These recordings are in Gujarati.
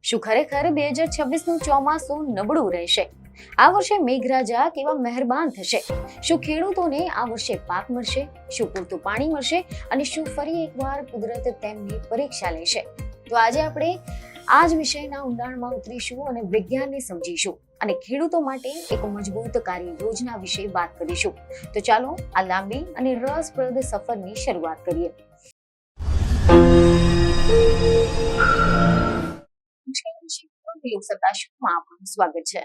શું ખરેખર 2026નું ચોમાસું નબળું રહેશે? આ વર્ષે મેઘરાજા કેવા મહેરબાન થશે? શું ખેડૂતોને આ વર્ષે પાક મળશે? શું પૂરતું પાણી મળશે? અને શું ફરી એકવાર કુદરત તેમની પરીક્ષા લેશે? તો આજે આપણે આ જ વિષયના ઊંડાણમાં ઉતરીશું અને વિજ્ઞાનને સમજીશું અને ખેડૂતો માટે એક મજબૂત કાર્ય યોજના વિશે વાત કરીશું. તો ચાલો આ લાંબી અને રસપ્રદ સફરની શરૂઆત કરીએ. સ્વાગત છે.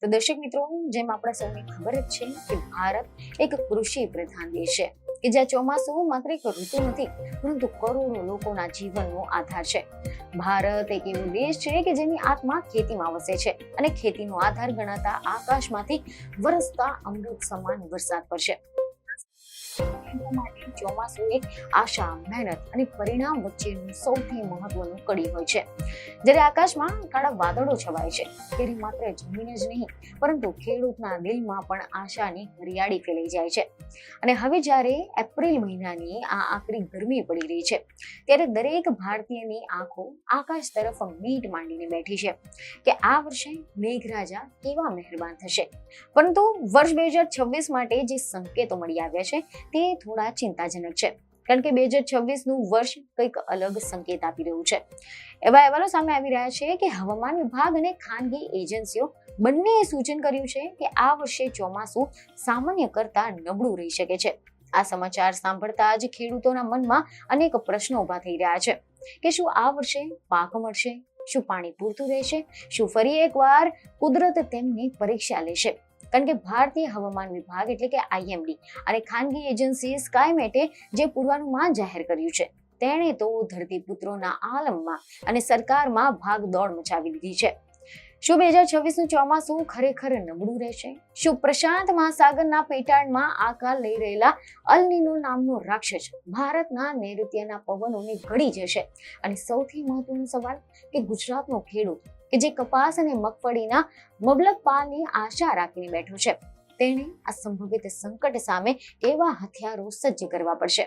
તો દર્શક મિત્રો, જેમ આપણા સૌને ખબર જ છે કે ભારત એક કૃષિ પ્રધાન દેશ છે કે જ્યાં ચોમાસું માત્ર એક ઋતુ નથી પરંતુ કરોડો લોકોના જીવનનો આધાર છે. ભારત એક એવો દેશ છે કે જેની આત્મા ખેતીમાં વસે છે અને ખેતીનો આધાર ગણાતા આકાશમાંથી વરસતા અમૃત સમાન વરસાદ પડશે. ચોમાસું એક આશા, મહેનત અને પરિણામ વચ્ચેનું સૌથી મહત્વનું કડી હોય છે. જ્યારે આકાશમાં કાળા વાદળો છવાય છે ત્યારે માત્ર જમીન જ નહીં પરંતુ ખેડૂતના દિલમાં પણ આશાની હરિયાળી ફેલાઈ જાય છે. અને હવે જ્યારે એપ્રિલ મહિનાની આ આકરી ગરમી પડી રહી છે ત્યારે દરેક ભારતીયની આંખો આકાશ તરફ મીટ માંડીને બેઠી છે કે આ વર્ષે મેઘરાજા કેવા મહેરબાન થશે. પરંતુ વર્ષ 2026 માટે જે સંકેતો મળી આવ્યા છે તે થોડા ચિંતાજનક છે, કારણ કે 2026નું વર્ષ કંઈક અલગ સંકેત આપી રહ્યું છે. એવા અહેવાલો સામે આવી રહ્યા છે કે હવામાન વિભાગ અને ખાનગી એજન્સીઓ બંનેએ સૂચન કર્યું છે કે આ વર્ષે ચોમાસું સામાન્ય કરતા નબળું રહી શકે છે. આ સમાચાર સાંભળતા જ ખેડૂતોના મનમાં અનેક પ્રશ્નો ઊભા થઈ રહ્યા છે કે શું આ વર્ષે પાક મળશે? શું પાણી પૂરતું રહેશે? શું ફરી એકવાર કુદરત તેમની પરીક્ષા લેશે? કારણ કે ભારતીય હવામાન વિભાગ એટલે કે IMD અને ખાનગી એજન્સી સ્કાયમેટે જે પૂર્વાનુમાન જાહેર કર્યું છે તેણે તો ધરતીપુત્રોના આલમમાં અને સરકારમાં ભાગદોડ મચાવી દીધી છે. શું 2026નું ચોમાસું ખરેખર નબળું રહેશે? શું પ્રશાંત મહાસાગરના પેટાળમાં આકાર લઈ રહેલા અલ નીનો નામનો રાક્ષસ ભારતના નૈઋત્યના પવનોને ઘડી જશે? અને સૌથી મહત્વનો સવાલ કે ગુજરાતનો ખેડૂત કે જે કપાસ અને મગફળીના મબલક પાકની આશા રાખીને બેઠો છે તેણે આ સંભવિત સંકટ સામે કેવા હથિયારો સજ્જ કરવા પડશે?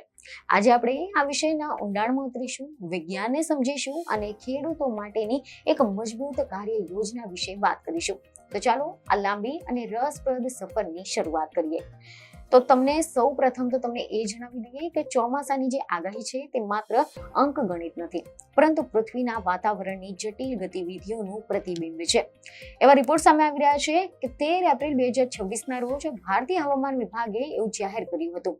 આજે આપણે આ વિષયના ઊંડાણમાં ઉતરીશું, વિજ્ઞાનને સમજીશું અને ખેડૂતો માટેની એક મજબૂત કાર્ય યોજના વિશે વાત કરીશું. તો ચાલો આ લાંબી અને રસપ્રદ સફરની શરૂઆત કરીએ. તો તમને સૌ પ્રથમ તો તમને એ જણાવી દઈએ કે ચોમાસાની જે આગાહી છે તે માત્ર અંક ગણિત નથી પરંતુ પૃથ્વીના વાતાવરણની જટિલ ગતિવિધિઓનું પ્રતિબિંબ છે. એવા રિપોર્ટ સામે આવી રહ્યા છે કે 13 એપ્રિલ 2026ના રોજ ભારતીય હવામાન વિભાગે એવું જાહેર કર્યું હતું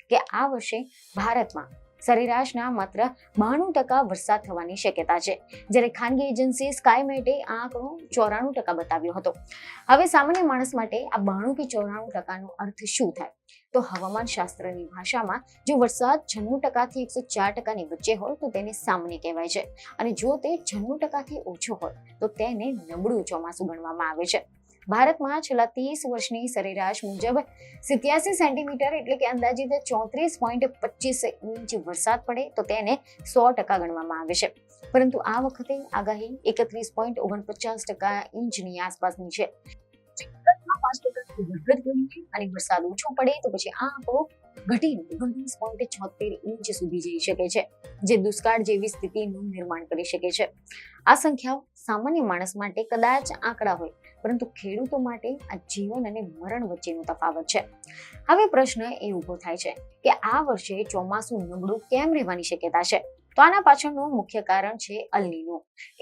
કે આ વર્ષે ભારતમાં સરેરાશના માત્ર 92% વરસાદ થવાની શક્યતા છે, જ્યારે ખાનગી એજન્સી સ્કાયમેટે આ આંકડો 94% બતાવ્યો હતો. હવે સામાન્ય માણસ માટે આ 92 કે 94%નો અર્થ શું થાય? તો હવામાન શાસ્ત્રની ભાષામાં જો વરસાદ 96% થી 104%ની વચ્ચે હોય તો તેને સામાન્ય કહેવાય છે અને જો તે 96%થી ઓછો હોય તો તેને નબળું ચોમાસું ગણવામાં આવે છે. ભારતમાં છેલ્લા 30 વર્ષની સરેરાશ મુજબ 87 સેન્ટીમીટર એટલે કે અંદાજિત 34.25 ઇંચ વરસાદ પડે તો તેને 100% ગણવામાં આવે છે. પરંતુ આ વખતે આગાહી 31.49% ઇંચની આસપાસની છે. અને વરસાદ ઓછો પડે તો પછી આ આંકડો ઘટીને 29.76 ઇંચ સુધી જઈ શકે છે, જે દુષ્કાળ જેવી સ્થિતિનું નિર્માણ કરી શકે છે. આ સંખ્યાઓ સામાન્ય માણસ માટે કદાચ આંકડા હોય પરંતુ ખેડૂતો માટે આ જીવન અને મરણ વચ્ચેનો તફાવત છે. હવે પ્રશ્ન એ ઊભો થાય છે કે આ વર્ષે ચોમાસું નબળું કેમ રહેવાની શક્યતા છે? તો આના પાછળનું મુખ્ય કારણ છે અલ નીનો,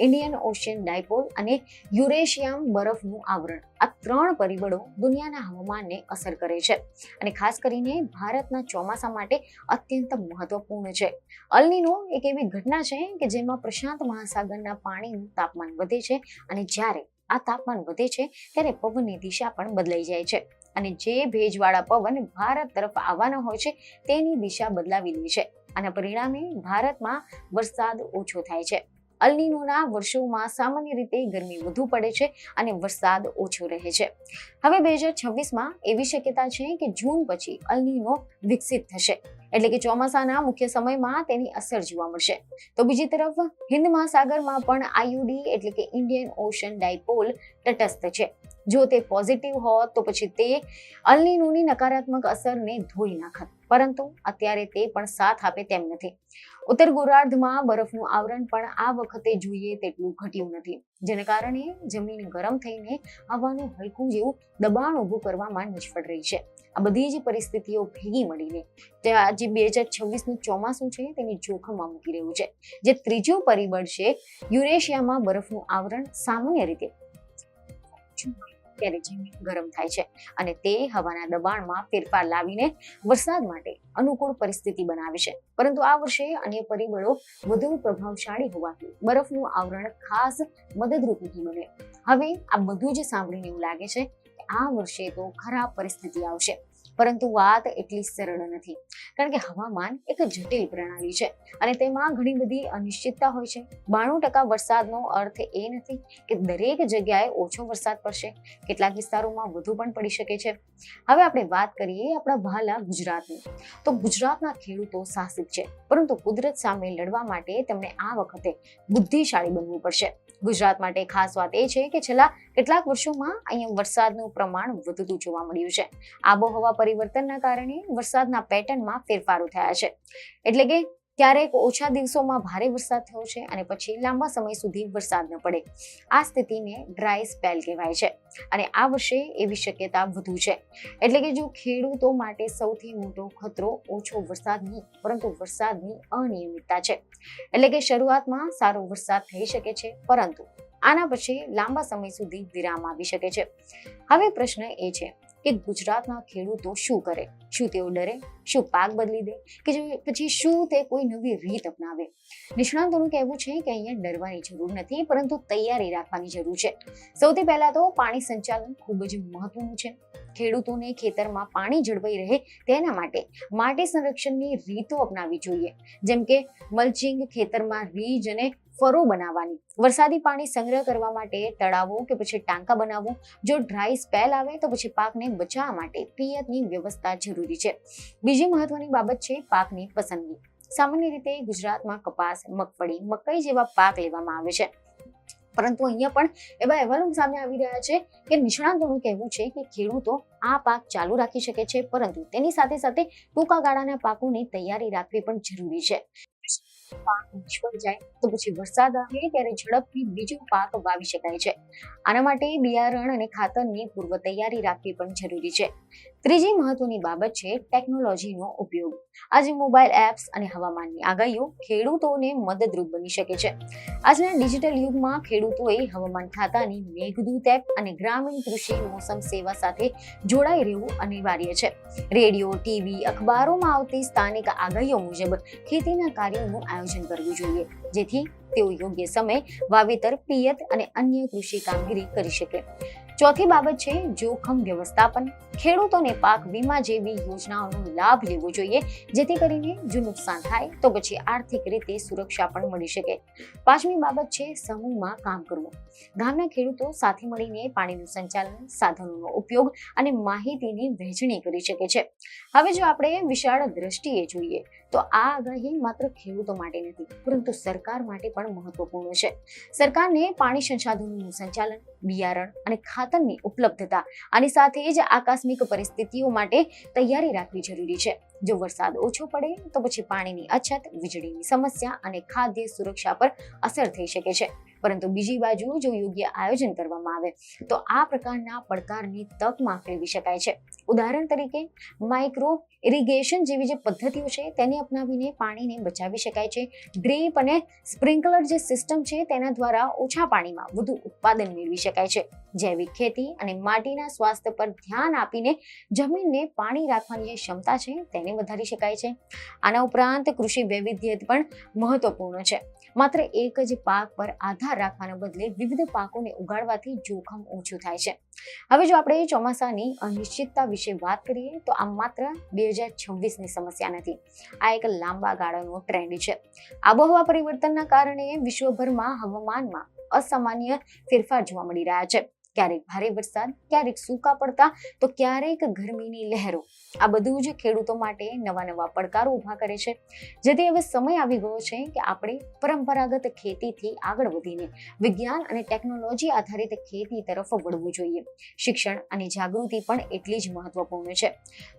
ઇન્ડિયન ઓશિયન ડાયપોલ અને યુરેશિયમ બરફનું આવરણ. આ 3 પરિબળો દુનિયાના હવામાનને અસર કરે છે અને ખાસ કરીને ભારતના ચોમાસા માટે અત્યંત મહત્વપૂર્ણ છે. અલ નીનો એક એવી ઘટના છે કે જેમાં પ્રશાંત મહાસાગરના પાણીનું તાપમાન વધે છે અને જ્યારે આ તાપમાન વધે છે ત્યારે પવનની દિશા પણ બદલાઈ જાય છે અને જે ભેજવાળા પવન ભારત તરફ આવવાના હોય છે તેની દિશા બદલાવી દે છે. આના પરિણામે ભારતમાં વરસાદ ઓછો થાય છે. અલ નીનોના વર્ષોમાં સામાન્ય રીતે ગરમી વધુ પડે છે અને વરસાદ ઓછો રહે છે. હવે 2026માં એવી શક્યતા છે કે જૂન પછી અલ નીનો વિકસિત થશે, એટલે કે ચોમાસાના મુખ્ય સમયમાં તેની અસર જોવા મળશે. તો બીજી તરફ હિન્દ મહાસાગરમાં પણ IOD એટલે કે ઇન્ડિયન ઓશન ડાયપોલ તટસ્થ છે. જો તે પોઝિટિવ હોત તો પછી તે અલ નીનોની નકારાત્મક અસરને ધોઈ નાખત, પરંતુ અત્યારે તે પણ સાથ આપે તેમ નથી. ઉત્તર ગોળાર્ધમાં બરફનું આવરણ પણ આ વખતે જોઈએ તેટલું ઘટ્યું નથી, જેને કારણે જમીન ગરમ થઈને હવાનું હલકું જેવું દબાણ ઊભું કરવામાં નિષ્ફળ રહી છે. આ બધી જ પરિસ્થિતિઓ ભેગી મળીને જે 2026નું ચોમાસું છે તેને જોખમમાં મૂકી રહ્યું છે. જે ત્રીજું પરિબળ છે, યુરેશિયામાં બરફનું આવરણ સામાન્ય રીતે ત્યારે જમીન ગરમ થાય છે અને તે હવાના દબાણમાં ફેરફાર લાવીને વરસાદ માટે અનુકૂળ પરિસ્થિતિ બનાવે છે. પરંતુ આ વર્ષે અન્ય પરિબળો વધુ પ્રભાવશાળી હોવાથી બરફનું આવરણ ખાસ મદદરૂપ નથી બને. હવે આ બધું જ સાંભળીને એવું લાગે છે કે આ વર્ષે તો ખરાબ પરિસ્થિતિ આવશે, પરંતુ વાત એટલી સરળ નથી. કારણ કે હવામાન એક જટિલ પ્રણાલી છે અને તેમાં ઘણી બધી અનિશ્ચિતતા હોય છે. 92% વરસાદનો અર્થ એ નથી કે દરેક જગ્યાએ ઓછો વરસાદ પડશે. કેટલાક વિસ્તારોમાં વધુ પણ પડી શકે છે. હવે આપણે વાત કરીએ આપણા વહાલા ગુજરાતની. તો ગુજરાતના ખેડૂતો સાહસિક છે, પરંતુ કુદરત સામે લડવા માટે તેમને આ વખતે બુદ્ધિશાળી બનવું પડશે. ગુજરાત માટે ખાસ વાત એ છે કે છેલ્લા કેટલાક વર્ષોમાં અહીંયા વરસાદનું પ્રમાણ વધતું જોવા મળ્યું છે. આબોહવા પરિવર્તનના કારણે વરસાદના પેટર્નમાં ફેરફારો થયા છે. એટલે કે ક્યારેક ઓછા દિવસોમાં ભારે વરસાદ થયો છે અને પછી લાંબા સમય સુધી વરસાદ ન પડે. આ સ્થિતિને ડ્રાય સ્પેલ કહેવાય છે અને આ વર્ષે એવી શક્યતા વધુ છે. એટલે કે જો ખેડૂતો માટે સૌથી મોટો ખતરો ઓછો વરસાદ નહીં, પરંતુ વરસાદની અનિયમિતતા છે. એટલે કે શરૂઆતમાં સારો વરસાદ થઈ શકે છે, પરંતુ આના પછી લાંબા સમય સુધી વિરામ આવી શકે છે. હવે પ્રશ્ન એ છે કે ગુજરાતના ખેડૂતો શું કરે? શું તેઓ ડરે? શું પાક બદલી દે? કે પછી શું તે કોઈ નવી રીત અપનાવે? નિષ્ણાંતોનું કહેવું છે કે અહીંયા ડરવાની જરૂર નથી, પરંતુ તૈયારી રાખવાની જરૂર છે. સૌથી પહેલા તો પાણી સંચાલન ખૂબ જ મહત્વનું છે. ખેડૂતોને ખેતરમાં પાણી જળવાઈ રહે તેના માટે માટી સંરક્ષણની રીતો અપનાવવી જોઈએ, જેમ કે મલ્ચિંગ, ખેતરમાં રીજ અને ફરો બનાવવાની, વરસાદી પાણી સંગ્રહ કરવા માટે તળાવો કે પછી ટાંકા બનાવવું. જો ડ્રાય સ્પેલ આવે તો પછી પાકને બચાવવા માટે પિયતની વ્યવસ્થા જરૂરી છે. બીજી મહત્વની બાબત છે પાકની પસંદગી. સામાન્ય રીતે ગુજરાતમાં કપાસ, મગફળી, મકાઈ જેવા પાક લેવામાં આવે છે, પરંતુ અહીંયા પણ એવા અહેવાલો સામે આવી રહ્યા છે કે નિષ્ણાંતોનું કહેવું છે કે ખેડૂતો આ પાક ચાલુ રાખી શકે છે, પરંતુ તેની સાથે સાથે ટૂંકા ગાળાના પાકોની તૈયારી રાખવી પણ જરૂરી છે. પાક નિષ્ફળ જાય તો પછી વરસાદ આવે ત્યારે ઝડપથી બીજો પાક વાવી શકાય છે. આના માટે બિયારણ અને ખાતરની પૂર્વ તૈયારી રાખવી પણ જરૂરી છે. ત્રીજી મહત્વની બાબત છે ટેકનોલોજીનો ઉપયોગ. આજે મોબાઈલ એપ્સ અને હવામાનની આગાહીઓ ખેડૂતોને મદદરૂપ બની શકે છે. આજના ડિજિટલ યુગમાં ખેડૂતોએ હવામાન ખાતાની મેઘદૂત એપ અને ગ્રામીણ કૃષિ મોસમ સેવા સાથે જોડાઈ રહેવું અનિવાર્ય છે. રેડિયો, ટીવી, અખબારોમાં આવતી સ્થાનિક આગાહીઓ મુજબ ખેતીના કાર્યોનું આયોજન કરવું જોઈએ, જેથી તેઓ યોગ્ય સમય વાવેતર, પિયત અને અન્ય કૃષિ કામગીરી કરી શકે. ચોથી બાબત છે જોખમ વ્યવસ્થાપન. ખેડૂતોને પાક વીમા જેવી યોજનાઓનો લાભ લેવો જોઈએ, જેથી કરીને જો નુકસાન થાય તો પછી આર્થિક રીતે સુરક્ષા પણ મળી શકે. પાંચમી બાબત છે સમૂહમાં કામ કરવું. ગામના ખેડૂતો સાથે મળીને પાણીનું સંચાલન, સાધનોનો ઉપયોગ અને માહિતીની વહેંચણી કરી શકે છે. હવે જો આપણે વિશાળ દ્રષ્ટિએ જોઈએ તો આ આગાહી માત્ર ખેડૂતો માટે નથી, પરંતુ સરકાર માટે પણ મહત્વપૂર્ણ છે. સરકારને પાણી સંસાધનોનું સંચાલન, બિયારણ અને ખાતરની ઉપલબ્ધતા આની સાથે જ આકસ્મિક પરિસ્થિતિઓ માટે તૈયારી રાખવી જરૂરી છે. જો વરસાદ ઓછો પડે તો પછી પાણીની અછત, વીજળીની સમસ્યા અને ખાદ્ય સુરક્ષા પર અસર થઈ શકે છે. પરંતુ બીજી બાજુ જો યોગ્ય આયોજન કરવામાં આવે તો આ પ્રકારના પડકારની તકમાં ફેરવી શકાય છે. ઉદાહરણ તરીકે માઇક્રો ઇરિગેશન જેવી જે પદ્ધતિઓ છે તેને અપનાવીને પાણીને બચાવી શકાય છે. ડ્રીપ અને સ્પ્રિંકલર જે સિસ્ટમ છે તેના દ્વારા ઓછા પાણીમાં વધુ ઉત્પાદન મેળવી શકાય છે. જૈવિક ખેતી અને માટીના સ્વાસ્થ્ય પર ધ્યાન આપીને જમીનને પાણી રાખવાની જે ક્ષમતા છે તેને વધારી શકાય છે. આના ઉપરાંત કૃષિ વૈવિધ્ય પણ મહત્વપૂર્ણ છે. માત્ર એક જ પાક પર આધાર રાખવાના બદલે વિવિધ પાકોને ઉગાડવાથી જોખમ ઓછું થાય છે. હવે જો આપણે ચોમાસાની અનિશ્ચિતતા વિશે વાત કરીએ તો આ માત્ર 2026ની સમસ્યા નથી, આ એક લાંબા ગાળાનો ટ્રેન્ડ છે. આબોહવા પરિવર્તનના કારણે વિશ્વભરમાં હવામાનમાં અસામાન્ય ફેરફાર જોવા મળી રહ્યા છે. ક્યારેક ભારે વરસાદ, ક્યારેક સૂકા પડતા, તો ક્યારેક ગરમીની લહેરો. આ બધું જ ખેડૂતો માટે નવા નવા પડકારો ઊભા કરે છે. જેથી હવે સમય આવી ગયો છે કે આપણે પરંપરાગત ખેતીથી આગળ વધીને વિજ્ઞાન અને ટેકનોલોજી આધારિત ખેતી તરફ વળવું જોઈએ. શિક્ષણ અને જાગૃતિ પણ એટલી જ મહત્વપૂર્ણ છે.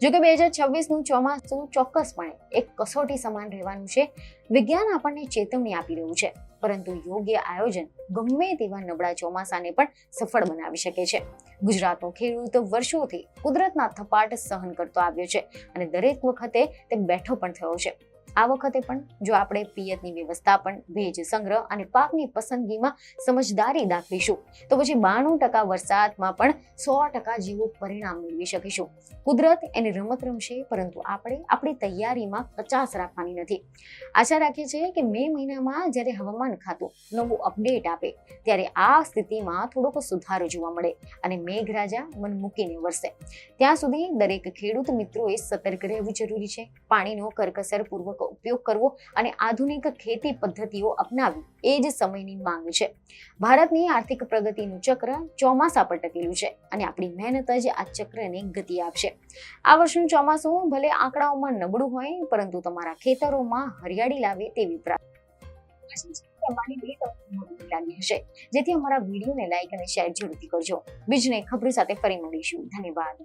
જોકે 2026નું ચોમાસું ચોક્કસપણે એક કસોટી સમાન રહેવાનું છે. વિજ્ઞાન આપણને ચેતવણી આપી રહ્યું છે, પરંતુ યોગ્ય આયોજન ગમે તેવા નબળા ચોમાસાને પણ સફળ બનાવી શકે છે. ગુજરાતનો ખેડૂત વર્ષોથી કુદરતના થપાટ સહન કરતો આવ્યો છે અને દરેક વખતે તે બેઠો પણ થયો છે. આ વખતે પણ જો આપણે પિયતની વ્યવસ્થાપન, ભેજ સંગ્રહ અને પાકની પસંદગીમાં સમજદારી દાખવીશું તો પછી 92% વરસાદમાં પણ 100% જેવું પરિણામ મેળવી શકીશું. કુદરત એની રમત રમશે, પરંતુ આપણે આપણી તૈયારીમાં કચાશ રાખવાની નથી. આશા રાખીએ છીએ કે મે મહિનામાં જ્યારે હવામાન ખાતું નવું અપડેટ આપે ત્યારે આ સ્થિતિમાં થોડોક સુધારો જોવા મળે અને મેઘરાજા મન મૂકીને વરસે. ત્યાં સુધી દરેક ખેડૂત મિત્રોએ સતર્ક રહેવું જરૂરી છે. પાણીનો કરકસરપૂર્વક ઉપયોગ કરવો અને આધુનિક ખેતી પદ્ધતિઓ અપનાવવી એ જ સમયની માંગ છે. ભારતની આર્થિક પ્રગતિનું ચક્ર ચોમાસા પર ટકેલું છે અને આપણી મહેનત જ આ ચક્રને ગતિ આપશે. આ વર્ષનું ચોમાસું ભલે આંકડાઓમાં નબળું હોય, પરંતુ તમારા ખેતરોમાં હરિયાળી લાવે તેવી લાગી હશે. જેથી અમારા વિડીયોને લાઈક અને શેર જરૂરથી કરજો. બીજને ખબરો સાથે ફરી મળીશું. ધન્યવાદ.